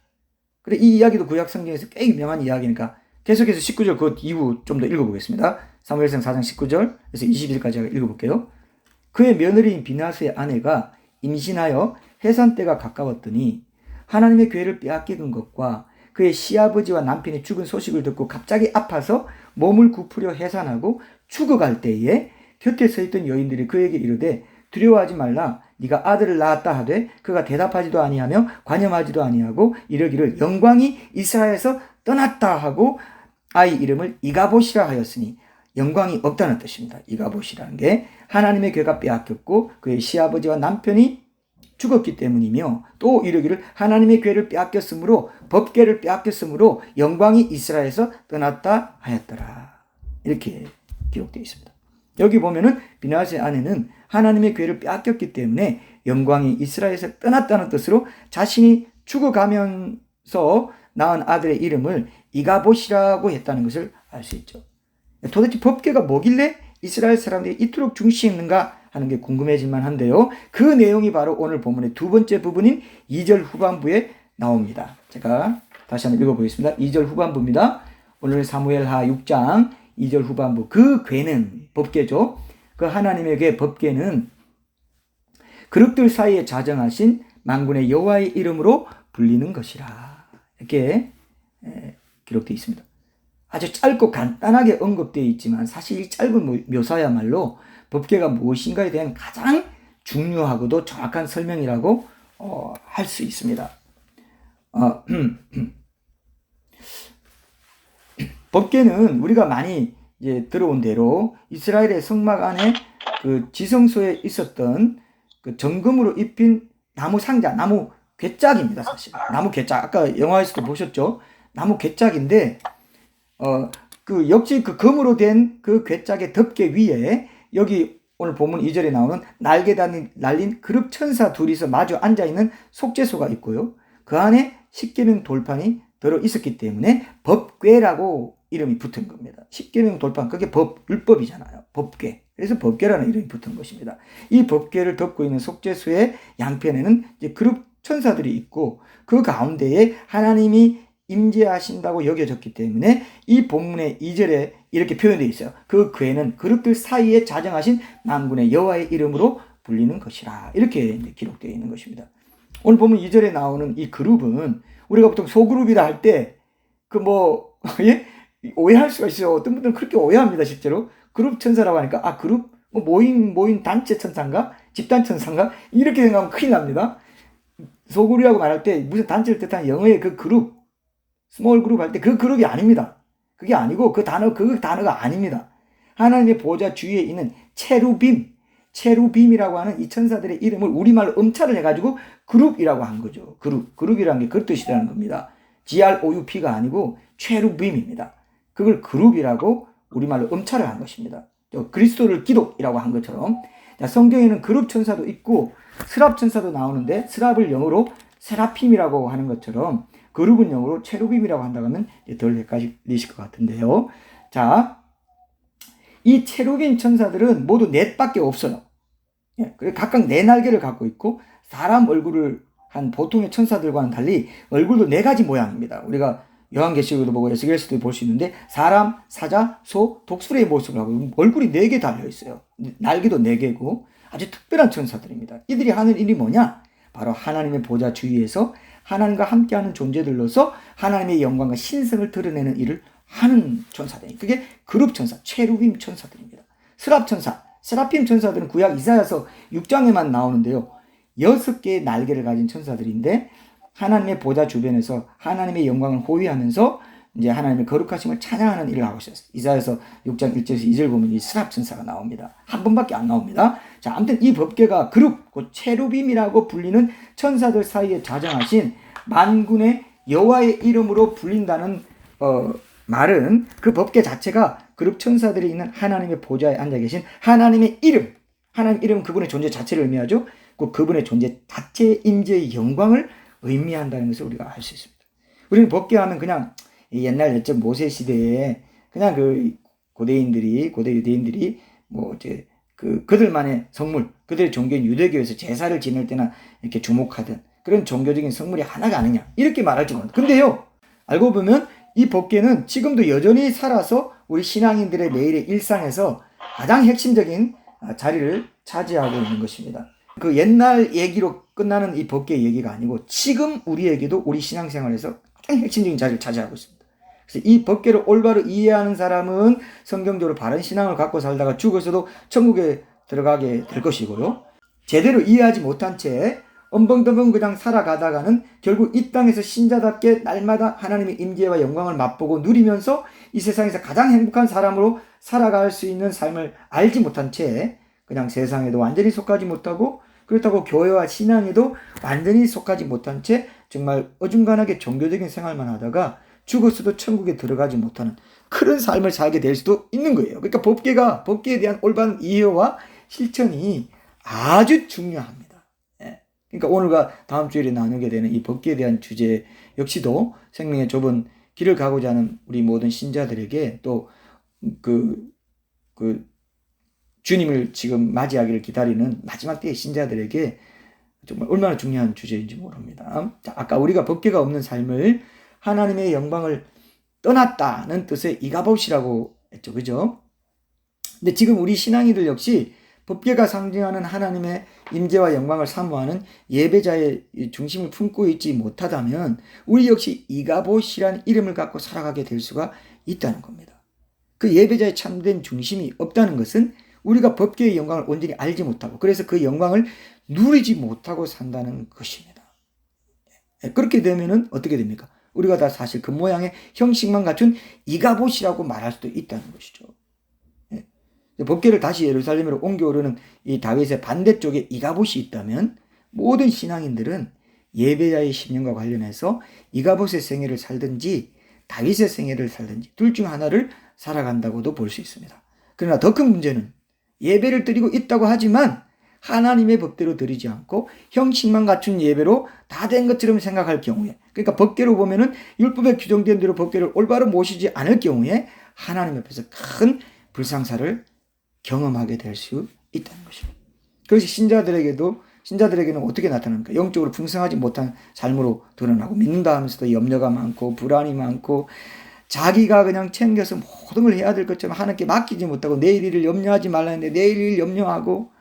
S1: 그래, 이 이야기도 구약 성경에서 꽤 유명한 이야기니까 계속해서 19절 그 이후 좀 더 읽어보겠습니다. 사무엘상 4장 19절에서 20절까지 읽어볼게요. 그의 며느리인 비나스의 아내가 임신하여 해산 때가 가까웠더니 하나님의 괴를 빼앗기는 것과 그의 시아버지와 남편이 죽은 소식을 듣고 갑자기 아파서 몸을 굽으려 해산하고 죽어갈 때에 곁에 서 있던 여인들이 그에게 이르되 두려워하지 말라. 네가 아들을 낳았다 하되 그가 대답하지도 아니하며 관념하지도 아니하고 이르기를 영광이 이스라엘에서 떠났다 하고 아이 이름을 이가봇이라 하였으니 영광이 없다는 뜻입니다. 이가봇이라는 게 하나님의 괴가 빼앗겼고 그의 시아버지와 남편이 죽었기 때문이며 또 이르기를 하나님의 괴를 빼앗겼으므로 법궤를 빼앗겼으므로 영광이 이스라엘에서 떠났다 하였더라. 이렇게 기록되어 있습니다. 여기 보면은 비나스의 아내는 하나님의 괴를 빼앗겼기 때문에 영광이 이스라엘에서 떠났다는 뜻으로 자신이 죽어가면서 낳은 아들의 이름을 이가봇이라고 했다는 것을 알 수 있죠. 도대체 법궤가 뭐길래 이스라엘 사람들이 이토록 중시했는가 하는 게 궁금해질만 한데요. 그 내용이 바로 오늘 본문의 두 번째 부분인 2절 후반부에 나옵니다. 제가 다시 한번 읽어보겠습니다. 2절 후반부입니다. 오늘 사무엘하 6장 2절 후반부. 그 괴는 법궤죠. 그 하나님의 괴 법궤는 그릇들 사이에 자정하신 만군의 여호와의 이름으로 불리는 것이라. 이렇게 기록되어 있습니다. 아주 짧고 간단하게 언급되어 있지만 사실 이 짧은 묘사야말로 법궤가 무엇인가에 대한 가장 중요하고도 정확한 설명이라고 할 수 있습니다. 법궤는 우리가 많이 이제 들어온 대로 이스라엘의 성막 안에 그 지성소에 있었던 그 정금으로 입힌 나무 상자, 나무 괴짝입니다. 사실 나무 괴짝. 아까 영화에서도 보셨죠? 나무 괴짝인데 그 역시 그 금으로 된 그 괴짝의 덮개 위에 여기 오늘 본문 2절에 나오는 날개 달린 그룹 천사 둘이서 마주 앉아있는 속죄소가 있고요. 그 안에 십계명 돌판이 들어 있었기 때문에 법궤라고 이름이 붙은 겁니다. 십계명 돌판, 그게 율법이잖아요. 법궤. 그래서 법궤라는 이름이 붙은 것입니다. 이 법궤를 덮고 있는 속죄소의 양편에는 이제 그룹 천사들이 있고 그 가운데에 하나님이 임재하신다고 여겨졌기 때문에 이 본문의 2절에 이렇게 표현되어 있어요. 그 궤는 그룹들 사이에 자정하신 만군의 여호와의 이름으로 불리는 것이라. 이렇게 기록되어 있는 것입니다. 오늘 보면 2절에 나오는 이 그룹은 우리가 보통 소그룹이라 할 때 예? 오해할 수가 있어요. 어떤 분들은 그렇게 오해합니다. 실제로 그룹 천사라고 하니까 그룹 모인 단체 천사인가 집단 천사인가 이렇게 생각하면 큰일 납니다. 소그룹이라고 말할 때 무슨 단체를 뜻하는 영어의 그 그룹 스몰 그룹 할 때 그 그룹이 아닙니다. 그게 아니고 그 단어가 아닙니다. 하나님의 보좌 주위에 있는 체루빔이라고 하는 이 천사들의 이름을 우리말로 음차를 해가지고 그룹이라고 한 거죠. 그룹이라는 게 그 뜻이라는 겁니다. GROUP가 아니고 체루빔입니다. 그걸 그룹이라고 우리말로 음차를 한 것입니다. 그리스도를 기독이라고 한 것처럼 성경에는 그룹 천사도 있고 스랍 천사도 나오는데 스랍을 영어로 세라핌이라고 하는 것처럼 그룹은 영어로 체루빔이라고 한다고 하면 덜 헷갈리실 것 같은데요. 자, 이 체루빔 천사들은 모두 넷밖에 없어요. 각각 네 날개를 갖고 있고 사람 얼굴을 한 보통의 천사들과는 달리 얼굴도 네 가지 모양입니다. 우리가 요한계시록도 보고 에스겔서도 볼 수 있는데 사람, 사자, 소, 독수리의 모습을 하고 얼굴이 4개 달려 있어요. 날개도 4개고 아주 특별한 천사들입니다. 이들이 하는 일이 뭐냐? 바로 하나님의 보좌 주위에서 하나님과 함께하는 존재들로서 하나님의 영광과 신성을 드러내는 일을 하는 천사들입니다. 그게 그룹 천사, 체루빔 천사들입니다. 스랍 천사, 세라핌 천사들은 구약 이사야서 6장에만 나오는데요. 6개의 날개를 가진 천사들인데 하나님의 보좌 주변에서 하나님의 영광을 호위하면서 이제 하나님의 거룩하심을 찬양하는 일을 하고 있었어요. 이사야서 6장 1절에서 2절 보면 이 스랍 천사가 나옵니다. 한 번밖에 안 나옵니다. 자, 아무튼 이 법궤가 그룹, 체루빔이라고 불리는 천사들 사이에 자정하신 만군의 여호와의 이름으로 불린다는 말은 그 법궤 자체가 그룹 천사들이 있는 하나님의 보좌에 앉아 계신 하나님의 이름, 하나님 이름은 그분의 존재 자체를 의미하죠. 그분의 존재 자체의 임재의 영광을 의미한다는 것을 우리가 알 수 있습니다. 우리는 법궤 하면 그냥 옛날 옛적 모세 시대에 그냥 그 고대 유대인들이 이제 그들만의 성물, 그들의 종교인 유대교에서 제사를 지낼 때나 이렇게 주목하던 그런 종교적인 성물이 하나가 아니냐 이렇게 말할지 모릅니다. 근데요, 알고 보면 이 법궤는 지금도 여전히 살아서 우리 신앙인들의 매일의 일상에서 가장 핵심적인 자리를 차지하고 있는 것입니다. 그 옛날 얘기로 끝나는 이 법궤 얘기가 아니고 지금 우리에게도 우리 신앙생활에서 가장 핵심적인 자리를 차지하고 있습니다. 그래서 이 법궤를 올바로 이해하는 사람은 성경적으로 바른 신앙을 갖고 살다가 죽어서도 천국에 들어가게 될 것이고요. 제대로 이해하지 못한 채 엄벙덤벙 그냥 살아가다가는 결국 이 땅에서 신자답게 날마다 하나님의 임재와 영광을 맛보고 누리면서 이 세상에서 가장 행복한 사람으로 살아갈 수 있는 삶을 알지 못한 채 그냥 세상에도 완전히 속하지 못하고 그렇다고 교회와 신앙에도 완전히 속하지 못한 채 정말 어중간하게 종교적인 생활만 하다가 죽었어도 천국에 들어가지 못하는 그런 삶을 살게 될 수도 있는 거예요. 그러니까 법궤에 대한 올바른 이해와 실천이 아주 중요합니다. 그러니까 오늘과 다음 주일에 나누게 되는 이 법궤에 대한 주제 역시도 생명의 좁은 길을 가고자 하는 우리 모든 신자들에게 또 주님을 지금 맞이하기를 기다리는 마지막 때의 신자들에게 정말 얼마나 중요한 주제인지 모릅니다. 자, 아까 우리가 법궤가 없는 삶을 하나님의 영광을 떠났다는 뜻의 이가봇이라고 했죠. 그죠? 근데 지금 우리 신앙이들 역시 법궤가 상징하는 하나님의 임재와 영광을 사모하는 예배자의 중심을 품고 있지 못하다면 우리 역시 이가봇이라는 이름을 갖고 살아가게 될 수가 있다는 겁니다. 그 예배자의 참된 중심이 없다는 것은 우리가 법궤의 영광을 온전히 알지 못하고 그래서 그 영광을 누리지 못하고 산다는 것입니다. 그렇게 되면은 어떻게 됩니까? 우리가 다 사실 그 모양의 형식만 갖춘 이가봇이라고 말할 수도 있다는 것이죠. 법궤를 다시 예루살렘으로 옮겨오르는 이 다윗의 반대쪽에 이가봇이 있다면 모든 신앙인들은 예배자의 심령과 관련해서 이가봇의 생애를 살든지 다윗의 생애를 살든지 둘 중 하나를 살아간다고도 볼 수 있습니다. 그러나 더 큰 문제는 예배를 드리고 있다고 하지만 하나님의 법대로 드리지 않고 형식만 갖춘 예배로 다 된 것처럼 생각할 경우에, 그러니까 법계로 보면은 율법에 규정된 대로 법계를 올바로 모시지 않을 경우에 하나님 앞에서 큰 불상사를 경험하게 될 수 있다는 것입니다. 그것이 신자들에게는 어떻게 나타납니까? 영적으로 풍성하지 못한 삶으로 드러나고, 믿는다 하면서도 염려가 많고 불안이 많고, 자기가 그냥 챙겨서 모든 걸 해야 될 것처럼 하나님께 맡기지 못하고, 내일 일을 염려하지 말라 했는데 내일 일 염려하고,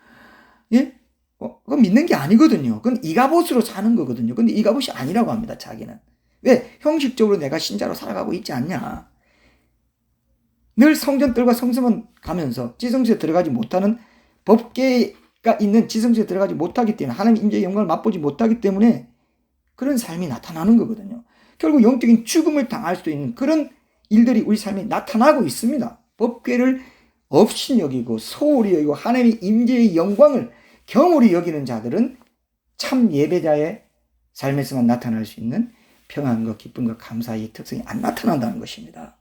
S1: 예? 그건 믿는 게 아니거든요. 그건 이가봇으로 사는 거거든요. 근데 이가봇이 아니라고 합니다, 자기는. 왜? 형식적으로 내가 신자로 살아가고 있지 않냐. 늘 성전들과 성소만 가면서 지성소에 들어가지 못하는, 법계가 있는 지성소에 들어가지 못하기 때문에, 하나님 임재의 영광을 맛보지 못하기 때문에 그런 삶이 나타나는 거거든요. 결국 영적인 죽음을 당할 수도 있는 그런 일들이 우리 삶에 나타나고 있습니다. 법궤를 없인 여기고 소홀히 여기고 하나님의 임재의 영광을 경홀히 여기는 자들은 참 예배자의 삶에서만 나타날 수 있는 평안과 기쁨과 감사의 특성이 안 나타난다는 것입니다.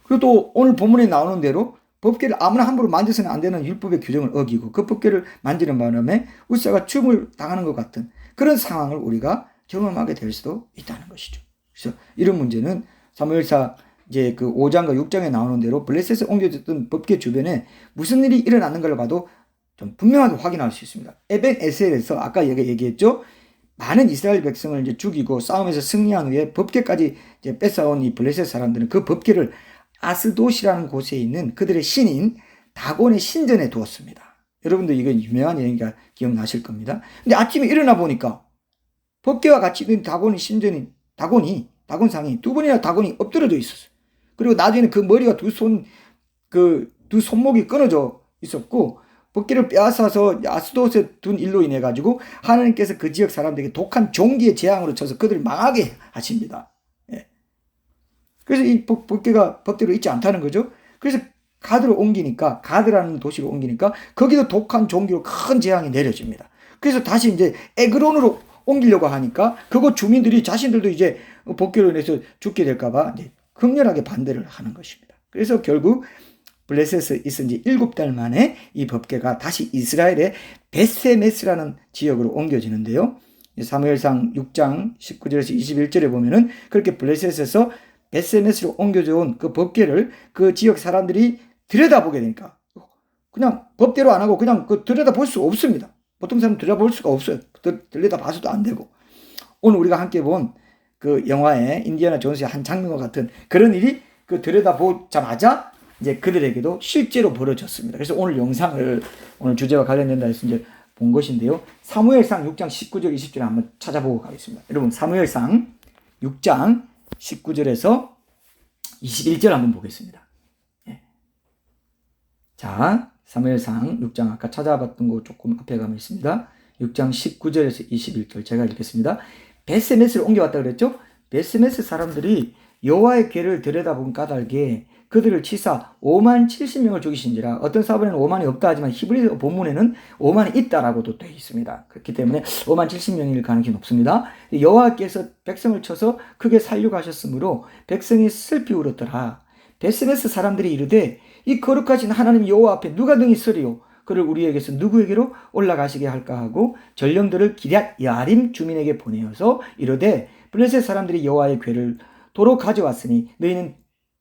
S1: 그리고 또 오늘 본문에 나오는 대로 법궤를 아무나 함부로 만져서는 안 되는 율법의 규정을 어기고 그 법궤를 만지는 바람에 우사가 죽음을 당하는 것 같은 그런 상황을 우리가 경험하게 될 수도 있다는 것이죠. 그래서 이런 문제는 사무엘상 이제 그 5장과 6장에 나오는 대로 블레셋에 옮겨졌던 법궤 주변에 무슨 일이 일어났는가를 봐도 좀 분명하게 확인할 수 있습니다. 에벤 에셀에서 아까 얘기했죠. 많은 이스라엘 백성을 이제 죽이고 싸움에서 승리한 후에 법궤까지 이제 뺏어온 이 블레셋 사람들은 그 법궤를 아스돗이라는 곳에 있는 그들의 신인 다곤의 신전에 두었습니다. 여러분들 이건 유명한 얘기가 기억나실 겁니다. 근데 아침에 일어나 보니까 법궤와 같이 있는 다곤의 신전인 다곤상이 두 번이나 다곤이 엎드려져 있었어요. 그리고 나중에는 그 머리가 두 손목이 끊어져 있었고, 법궤를 빼앗아서 아스돗에 둔 일로 인해 가지고 하나님께서 그 지역 사람들에게 독한 종기의 재앙으로 쳐서 그들을 망하게 하십니다. 예. 그래서 이 법궤가 법대로 있지 않다는 거죠. 그래서 가드라는 도시로 옮기니까 거기도 독한 종기로 큰 재앙이 내려집니다. 그래서 다시 이제 에그론으로 옮기려고 하니까 그곳 주민들이 자신들도 이제 법궤로 인해서 죽게 될까봐 극렬하게 반대를 하는 것입니다. 그래서 결국 블레셋에 있은 지 7달 만에 이 법궤가 다시 이스라엘의 베세메스라는 지역으로 옮겨지는데요. 사무엘상 6장 19절에서 21절에 보면은 그렇게 블레셋에서 베세메스로 옮겨져 온 그 법궤를 그 지역 사람들이 들여다보게 되니까 그냥 법대로 안 하고 그냥 들여다볼 수 없습니다. 보통 사람 들여다볼 수가 없어요. 들여다봐서도 안 되고. 오늘 우리가 함께 본 그 영화의 인디아나 존스의 한 장면과 같은 그런 일이 들여다보자마자 이제 그들에게도 실제로 벌어졌습니다. 그래서 오늘 영상을 오늘 주제와 관련된다 해서 이제 본 것인데요. 사무엘상 6장 19절 20절을 한번 찾아보고 가겠습니다. 여러분 사무엘상 6장 19절에서 21절 한번 보겠습니다. 예. 자, 사무엘상 6장 아까 찾아봤던 거 조금 앞에 가면 있습니다. 6장 19절에서 21절 제가 읽겠습니다. 베세메스를 옮겨왔다 그랬죠? 베세메스 사람들이 여호와의 궤를 들여다본 까닭에 그들을 치사 5만 70명을 죽이신지라. 어떤 사본에는 5만이 없다 하지만 히브리 본문에는 5만이 있다라고도 되어 있습니다. 그렇기 때문에 5만 70명일 가능성이 높습니다. 여호와께서 백성을 쳐서 크게 살육하셨으므로 백성이 슬피 울었더라. 베세메스 사람들이 이르되 이 거룩하신 하나님 여호와 앞에 누가 능히 서리요? 그를 우리에게서 누구에게로 올라가시게 할까 하고 전령들을 기럇 야림 주민에게 보내어서 이르되 블레셋 사람들이 여호와의 궤를 도로 가져왔으니 너희는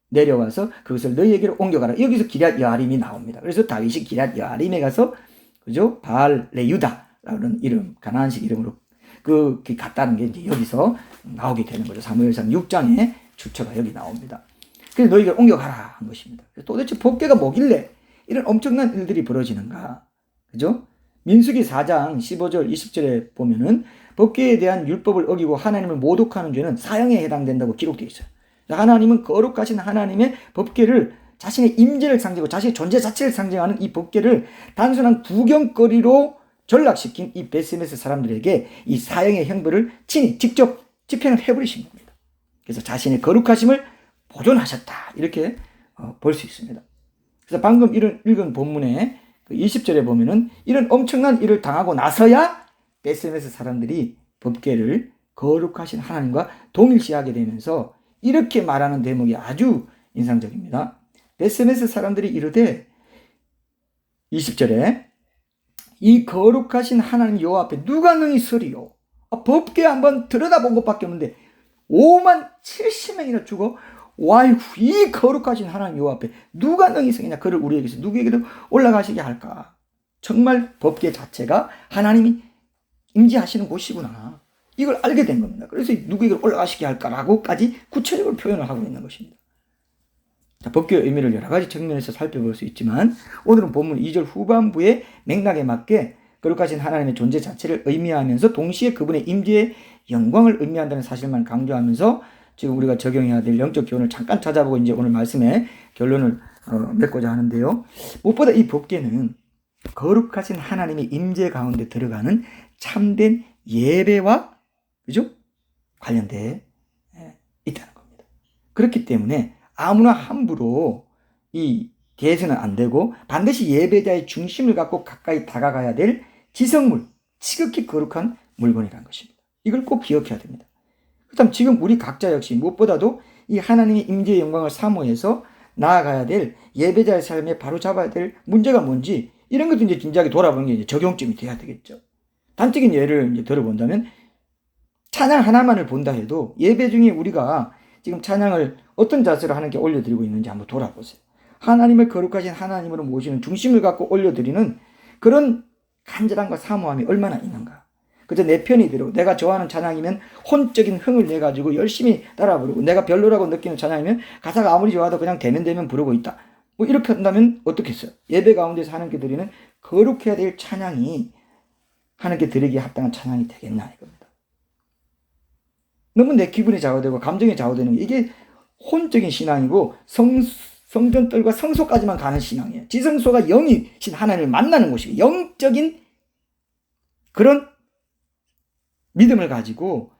S1: 내려와서 그것을 너희에게로 옮겨가라. 여기서 기럇 야림이 나옵니다. 그래서 다윗이 기럇 야림에 가서 그죠? 바알 레유다라는 이름, 가나안식 이름으로 그게 갔다는 게 이제 여기서 나오게 되는 거죠. 사무엘상 6장에 출처가 여기 나옵니다. 그래서 너희가 옮겨가라 한 것입니다. 도대체 법궤가 뭐길래 이런 엄청난 일들이 벌어지는가? 그죠? 민수기 4장 15절 20절에 보면은 법궤에 대한 율법을 어기고 하나님을 모독하는 죄는 사형에 해당된다고 기록되어 있어요. 하나님은 거룩하신 하나님의 법궤를 자신의 임재를 상징하고 자신의 존재 자체를 상징하는 이 법궤를 단순한 구경거리로 전락시킨 이 베세메스 사람들에게 이 사형의 형벌을 친히 직접 집행을 해버리신 겁니다. 그래서 자신의 거룩하심을 보존하셨다. 이렇게 볼 수 있습니다. 그래서 방금 읽은 본문의 20절에 보면은 이런 엄청난 일을 당하고 나서야 베세메스 사람들이 법궤를 거룩하신 하나님과 동일시하게 되면서 이렇게 말하는 대목이 아주 인상적입니다. 베세메스 사람들이 이르되 20절에 이 거룩하신 하나님 여호와 앞에 누가 능히 서리요? 법궤 한번 들여다본 것밖에 없는데 5만 70명이나 죽어. 와이구, 이 거룩하신 하나님 여호와 앞에 누가 능히 서겠냐? 그를 우리에게서 누구에게도 올라가시게 할까? 정말 법궤 자체가 하나님이 임재하시는 곳이구나, 이걸 알게 된 겁니다. 그래서 누구에게 올라가시게 할까라고까지 구체적으로 표현을 하고 있는 것입니다. 자, 법궤의 의미를 여러 가지 측면에서 살펴볼 수 있지만 오늘은 본문 2절 후반부의 맥락에 맞게 거룩하신 하나님의 존재 자체를 의미하면서 동시에 그분의 임재의 영광을 의미한다는 사실만 강조하면서 지금 우리가 적용해야 될 영적 교훈을 잠깐 찾아보고 이제 오늘 말씀의 결론을 맺고자 하는데요. 무엇보다 이 법궤는 거룩하신 하나님의 임재 가운데 들어가는 참된 예배와, 그죠? 관련돼 있다는 겁니다. 그렇기 때문에 아무나 함부로 이 대해서는 안 되고 반드시 예배자의 중심을 갖고 가까이 다가가야 될 지성물, 지극히 거룩한 물건이라는 것입니다. 이걸 꼭 기억해야 됩니다. 그렇다면 지금 우리 각자 역시 무엇보다도 이 하나님의 임재의 영광을 사모해서 나아가야 될 예배자의 삶에 바로 잡아야 될 문제가 뭔지, 이런 것도 이제 진지하게 돌아보는 게 이제 적용점이 돼야 되겠죠. 단적인 예를 이제 들어본다면 찬양 하나만을 본다 해도 예배 중에 우리가 지금 찬양을 어떤 자세로 하나님께 올려드리고 있는지 한번 돌아보세요. 하나님을 거룩하신 하나님으로 모시는 중심을 갖고 올려드리는 그런 간절함과 사모함이 얼마나 있는가. 그저 내 편이 들고 내가 좋아하는 찬양이면 혼적인 흥을 내가지고 열심히 따라 부르고, 내가 별로라고 느끼는 찬양이면 가사가 아무리 좋아도 그냥 되면 부르고 있다, 뭐 이렇게 한다면 어떻겠어요? 예배 가운데서 하나님께 드리는 거룩해야 될 찬양이 하나님께 드리기에 합당한 찬양이 되겠나 이겁니다. 너무 내 기분이 좌우되고 감정이 좌우되는 게 이게 혼적인 신앙이고 성전떨과 성소까지만 가는 신앙이에요. 지성소가 영이신 하나님을 만나는 곳이고 영적인 그런 믿음을 가지고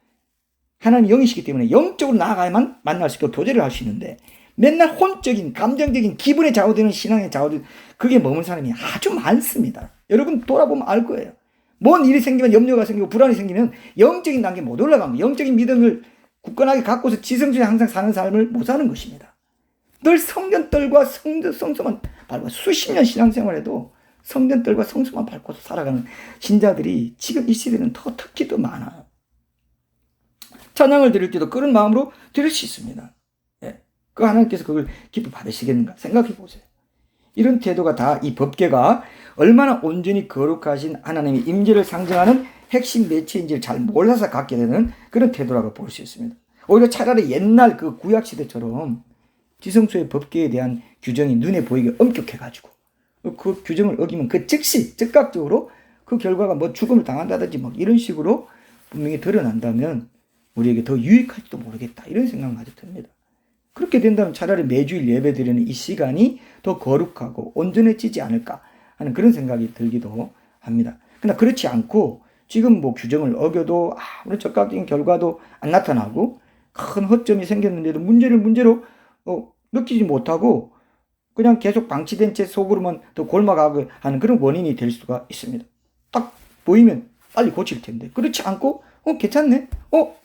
S1: 하나님 영이시기 때문에 영적으로 나아가야만 만날 수 있고 교제를 할 수 있는데, 맨날 혼적인 감정적인 기분에 좌우되는 신앙에 좌우되는 그게 머문 사람이 아주 많습니다. 여러분 돌아보면 알 거예요. 뭔 일이 생기면 염려가 생기고 불안이 생기면 영적인 단계 못 올라가면 영적인 믿음을 굳건하게 갖고서 지성중에 항상 사는 삶을 못 사는 것입니다. 늘 성전떨과 성소만 밟고 수십 년 신앙생활에도 성전떨과 성소만 밟고서 살아가는 신자들이 지금 이 시대는 더 특히 더 많아요. 찬양을 드릴 때도 그런 마음으로 드릴 수 있습니다. 예. 그 하나님께서 그걸 기뻐 받으시겠는가 생각해 보세요. 이런 태도가 다 이 법궤가 얼마나 온전히 거룩하신 하나님의 임재를 상징하는 핵심 매체인지를 잘 몰라서 갖게 되는 그런 태도라고 볼 수 있습니다. 오히려 차라리 옛날 그 구약시대처럼 지성소의 법궤에 대한 규정이 눈에 보이게 엄격해가지고 그 규정을 어기면 그 즉시 즉각적으로 그 결과가 뭐 죽음을 당한다든지 뭐 이런 식으로 분명히 드러난다면 우리에게 더 유익할지도 모르겠다, 이런 생각마저 듭니다. 그렇게 된다면 차라리 매주일 예배 드리는 이 시간이 더 거룩하고 온전해지지 않을까 하는 그런 생각이 들기도 합니다. 그러나 그렇지 않고 지금 뭐 규정을 어겨도 아무런 적극적인 결과도 안 나타나고 큰 허점이 생겼는데도 문제를 문제로 느끼지 못하고 그냥 계속 방치된 채 속으로만 더 골마가고 하는 그런 원인이 될 수가 있습니다. 딱 보이면 빨리 고칠 텐데 그렇지 않고 괜찮네,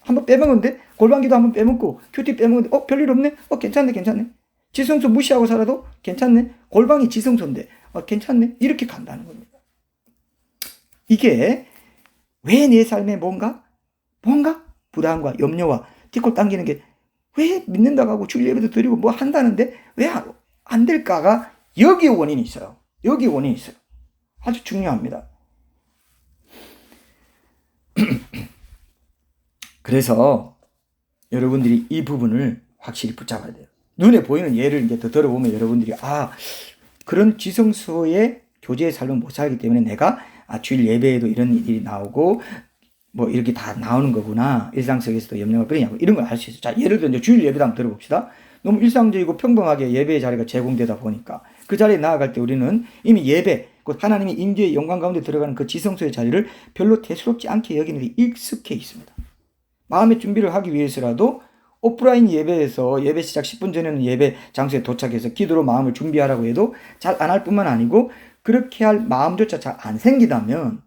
S1: 한번 빼먹었는데, 골방기도 한번 빼먹고 큐티 빼먹었는데 별일 없네, 괜찮네, 지성소 무시하고 살아도 괜찮네, 골방이 지성소인데 괜찮네, 이렇게 간다는 겁니다. 이게 왜 내 삶에 뭔가 부담과 염려와 뒷골 당기는 게 왜 믿는다고 하고 주일 예배도 드리고 뭐 한다는데 왜 안 될까가 여기에 원인이 있어요. 아주 중요합니다. 그래서 여러분들이 이 부분을 확실히 붙잡아야 돼요. 눈에 보이는 예를 이제 더 들어보면 여러분들이 그런 지성소의 교제의 삶을 못 살기 때문에 내가 주일 예배에도 이런 일이 나오고 뭐 이렇게 다 나오는 거구나, 일상 속에서도 염려가 그러냐고 이런 걸 알 수 있어요. 자, 예를 들어 이제 주일 예배도 한번 들어봅시다. 너무 일상적이고 평범하게 예배의 자리가 제공되다 보니까 그 자리에 나아갈 때 우리는 이미 예배, 곧 하나님의 임재의 영광 가운데 들어가는 그 지성소의 자리를 별로 대수롭지 않게 여기는 데 익숙해 있습니다. 마음의 준비를 하기 위해서라도 오프라인 예배에서 예배 시작 10분 전에는 예배 장소에 도착해서 기도로 마음을 준비하라고 해도 잘 안 할 뿐만 아니고 그렇게 할 마음조차 잘 안 생기다면,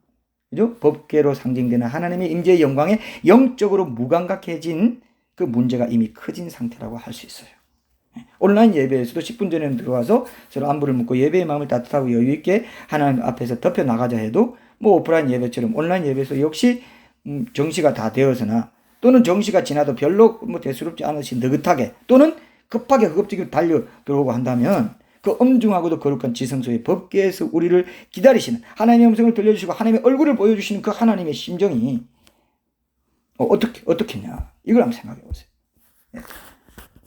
S1: 그죠? 법궤로 상징되는 하나님의 임재의 영광에 영적으로 무감각해진 그 문제가 이미 커진 상태라고 할 수 있어요. 온라인 예배에서도 10분 전에는 들어와서 서로 안부를 묻고 예배의 마음을 따뜻하고 여유 있게 하나님 앞에서 덮여 나가자 해도 뭐 오프라인 예배처럼 온라인 예배에서 역시 정시가 다 되어서나 또는 정시가 지나도 별로 뭐 대수롭지 않으시 느긋하게 또는 급하게 허겁지겁 달려 들어오고 한다면 그 엄중하고도 거룩한 지성소의 법궤에서 우리를 기다리시는 하나님의 음성을 들려주시고 하나님의 얼굴을 보여주시는 그 하나님의 심정이 어떻겠냐 이걸 한번 생각해 보세요.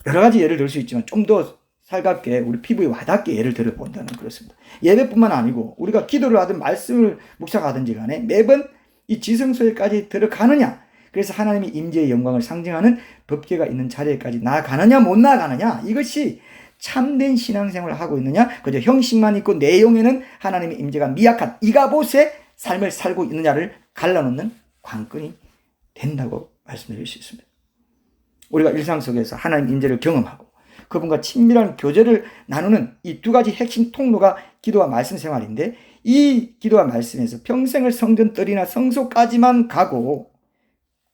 S1: 여러 가지 예를 들 수 있지만 좀 더 살갑게 우리 피부에 와닿게 예를 들어 본다는 그렇습니다. 예배뿐만 아니고 우리가 기도를 하든 말씀을 묵상하든지 간에 매번 이 지성소에까지 들어가느냐, 그래서 하나님의 임재의 영광을 상징하는 법궤가 있는 자리에까지 나아가느냐 못 나아가느냐, 이것이 참된 신앙생활을 하고 있느냐, 그저 형식만 있고 내용에는 하나님의 임재가 미약한 이가봇의 삶을 살고 있느냐를 갈라놓는 관건이 된다고 말씀드릴 수 있습니다. 우리가 일상 속에서 하나님 임재를 경험하고 그분과 친밀한 교제를 나누는 이 두 가지 핵심 통로가 기도와 말씀 생활인데, 이 기도와 말씀에서 평생을 성전뜰이나 성소까지만 가고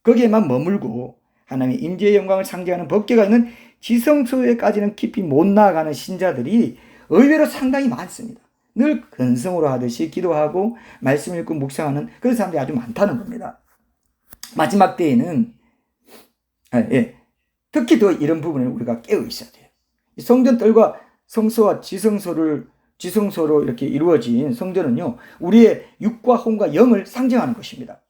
S1: 거기에만 머물고 하나님의 임재의 영광을 상징하는 법궤가 있는 지성소에까지는 깊이 못 나아가는 신자들이 의외로 상당히 많습니다. 늘 근성으로 하듯이 기도하고 말씀 읽고 묵상하는 그런 사람들이 아주 많다는 겁니다. 마지막 때에는 특히 더 이런 부분을 우리가 깨어 있어야 돼요. 성전뜰과 성소와 지성소로 이렇게 이루어진 성전은요, 우리의 육과 혼과 영을 상징하는 것입니다.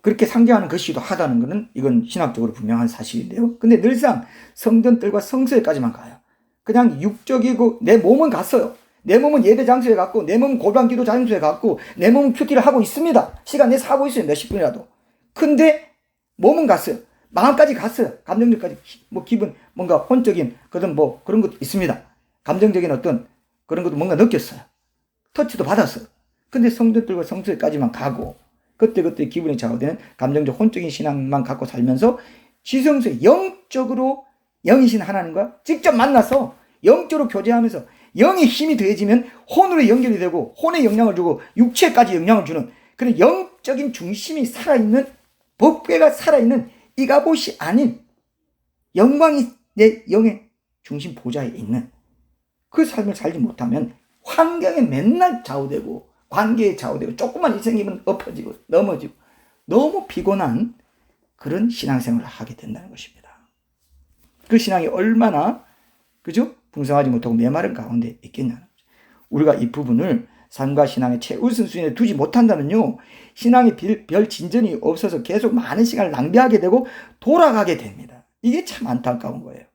S1: 그렇게 상징하는 것이기도 하다는 것은 이건 신학적으로 분명한 사실인데요. 근데 늘상 성전뜰과 성소에까지만 가요. 그냥 육적이고 내 몸은 갔어요. 내 몸은 예배 장소에 갔고, 내 몸은 골방 기도 장소에 갔고, 내 몸은 큐티를 하고 있습니다. 시간 내서 하고 있어요. 몇십 분이라도. 근데 몸은 갔어요. 마음까지 갔어요. 감정적까지, 뭐 기분, 뭔가 혼적인 그런 뭐 그런 것도 있습니다. 감정적인 어떤 그런 것도 뭔가 느꼈어요. 터치도 받았어요. 근데 성전뜰과 성소에까지만 가고 그때 기분이 좌우되는 감정적 혼적인 신앙만 갖고 살면서 지성소에 영적으로 영이신 하나님과 직접 만나서 영적으로 교제하면서 영의 힘이 더해지면 혼으로 연결이 되고 혼에 영향을 주고 육체까지 영향을 주는 그런 영적인 중심이 살아있는 법궤가 살아있는 이가봇이 아닌 영광이 내 영의 중심 보좌에 있는 그 삶을 살지 못하면 환경에 맨날 좌우되고 관계에 좌우되고 조금만 일 생기면 엎어지고 넘어지고 너무 피곤한 그런 신앙생활을 하게 된다는 것입니다. 그 신앙이 얼마나 그죠? 풍성하지 못하고 메마른 가운데 있겠냐는 거죠. 우리가 이 부분을 삶과 신앙의 최우선순위에 두지 못한다면요, 신앙의 별 진전이 없어서 계속 많은 시간을 낭비하게 되고 돌아가게 됩니다. 이게 참 안타까운 거예요.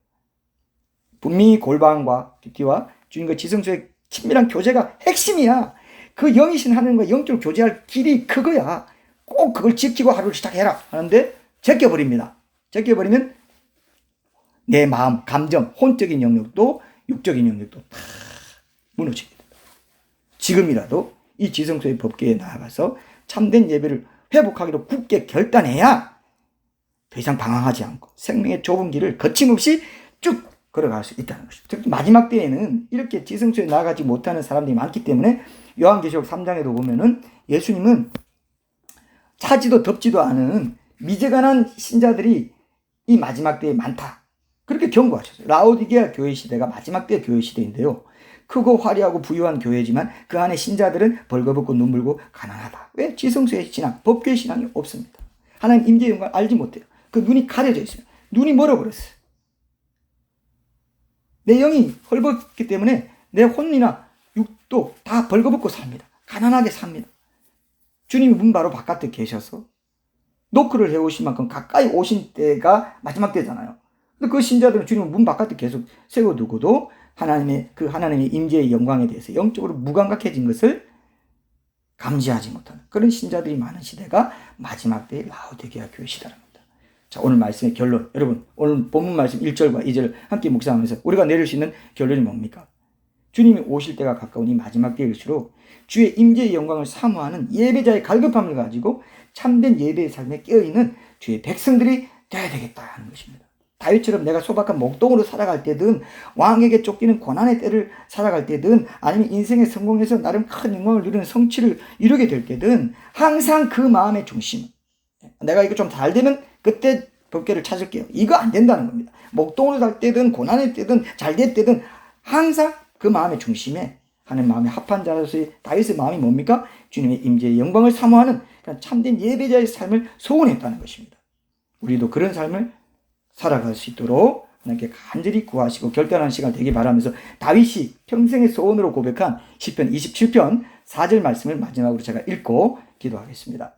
S1: 분명히 골방과 큐티와 주님과 지성소의 친밀한 교제가 핵심이야. 그 영이신 하나님과 영적으로 교제할 길이 그거야. 꼭 그걸 지키고 하루를 시작해라 하는데 제껴버립니다. 제껴버리면 내 마음, 감정, 혼적인 영역도 육적인 영역도 다 무너지게 됩니다. 지금이라도 이 지성소의 법궤에 나아가서 참된 예배를 회복하기로 굳게 결단해야 더 이상 방황하지 않고 생명의 좁은 길을 거침없이 쭉 걸어갈 수 있다는 것입니다. 특히 마지막 때에는 이렇게 지성소에 나아가지 못하는 사람들이 많기 때문에 요한계시록 3장에도 보면은 예수님은 차지도 덥지도 않은 미제간한 신자들이 이 마지막 때에 많다, 그렇게 경고하셨어요. 라오디게아 교회 시대가 마지막 때 교회 시대인데요, 크고 화려하고 부유한 교회지만 그 안에 신자들은 벌거벗고 눈물고 가난하다. 왜? 지성소의 신앙, 법궤의 신앙이 없습니다. 하나님 임재의 영광을 알지 못해요. 그 눈이 가려져 있어요. 눈이 멀어버렸어요. 내 영이 헐벗기 때문에 내 혼이나 육도 다 벌거벗고 삽니다. 가난하게 삽니다. 주님이 문 바로 바깥에 계셔서 노크를 해오신 만큼 가까이 오신 때가 마지막 때잖아요. 근데 그 신자들은 주님은 문 바깥에 계속 세워두고도 하나님의 임재의 영광에 대해서 영적으로 무감각해진 것을 감지하지 못하는 그런 신자들이 많은 시대가 마지막 때의 라오디게아 교회 시대라는 겁니다. 자, 오늘 말씀의 결론, 여러분 오늘 본문 말씀 1절과 2절을 함께 묵상하면서 우리가 내릴 수 있는 결론이 뭡니까? 주님이 오실 때가 가까운 이 마지막 때일수록 주의 임재의 영광을 사모하는 예배자의 갈급함을 가지고 참된 예배의 삶에 깨어있는 주의 백성들이 되어야 되겠다 하는 것입니다. 다윗처럼 내가 소박한 목동으로 살아갈 때든 왕에게 쫓기는 고난의 때를 살아갈 때든 아니면 인생의 성공에서 나름 큰 영광을 누리는 성취를 이루게 될 때든 항상 그 마음의 중심, 내가 이거 좀 잘 되면 그때 법궤를 찾을게요. 이거 안 된다는 겁니다. 목동으로 살 때든 고난의 때든 잘될 때든 항상 그 마음의 중심에 하나님 마음에 합한 자로서의 다윗의 마음이 뭡니까? 주님의 임재의 영광을 사모하는 참된 예배자의 삶을 소원했다는 것입니다. 우리도 그런 삶을 살아갈 수 있도록 하나님께 간절히 구하시고 결단하는 시간 되기 바라면서 다윗이 평생의 소원으로 고백한 시편 27편 4절 말씀을 마지막으로 제가 읽고 기도하겠습니다.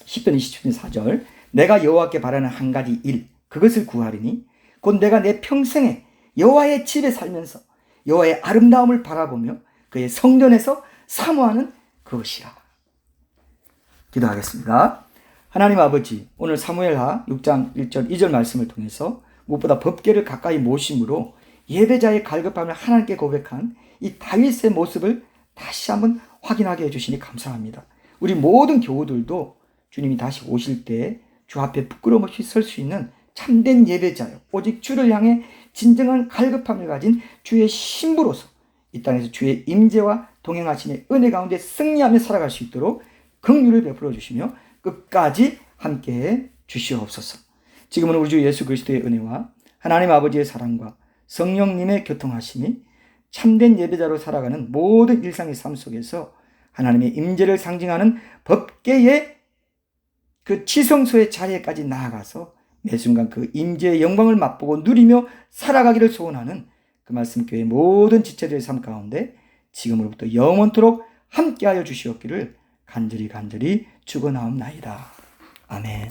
S1: 시편 27편 4절 내가 여호와께 바라는 한 가지 일 그것을 구하리니 곧 내가 내 평생에 여호와의 집에 살면서 여호와의 아름다움을 바라보며 그의 성전에서 사모하는 그것이라. 기도하겠습니다. 하나님 아버지, 오늘 사무엘하 6장 1절 2절 말씀을 통해서 무엇보다 법궤를 가까이 모심으로 예배자의 갈급함을 하나님께 고백한 이 다윗의 모습을 다시 한번 확인하게 해주시니 감사합니다. 우리 모든 교우들도 주님이 다시 오실 때 주 앞에 부끄러움 없이 설 수 있는 참된 예배자요, 오직 주를 향해 진정한 갈급함을 가진 주의 신부로서 이 땅에서 주의 임재와 동행하심의 은혜 가운데 승리하며 살아갈 수 있도록 긍휼을 베풀어 주시며 끝까지 함께해 주시옵소서. 지금은 우리 주 예수 그리스도의 은혜와 하나님 아버지의 사랑과 성령님의 교통하심이 참된 예배자로 살아가는 모든 일상의 삶 속에서 하나님의 임재를 상징하는 법궤의 그 지성소의 자리에까지 나아가서 매 순간 그 임재의 영광을 맛보고 누리며 살아가기를 소원하는 그 말씀 교회 모든 지체들의 삶 가운데 지금으로부터 영원토록 함께하여 주시옵기를 간절히 축원하옵나이다. 아멘.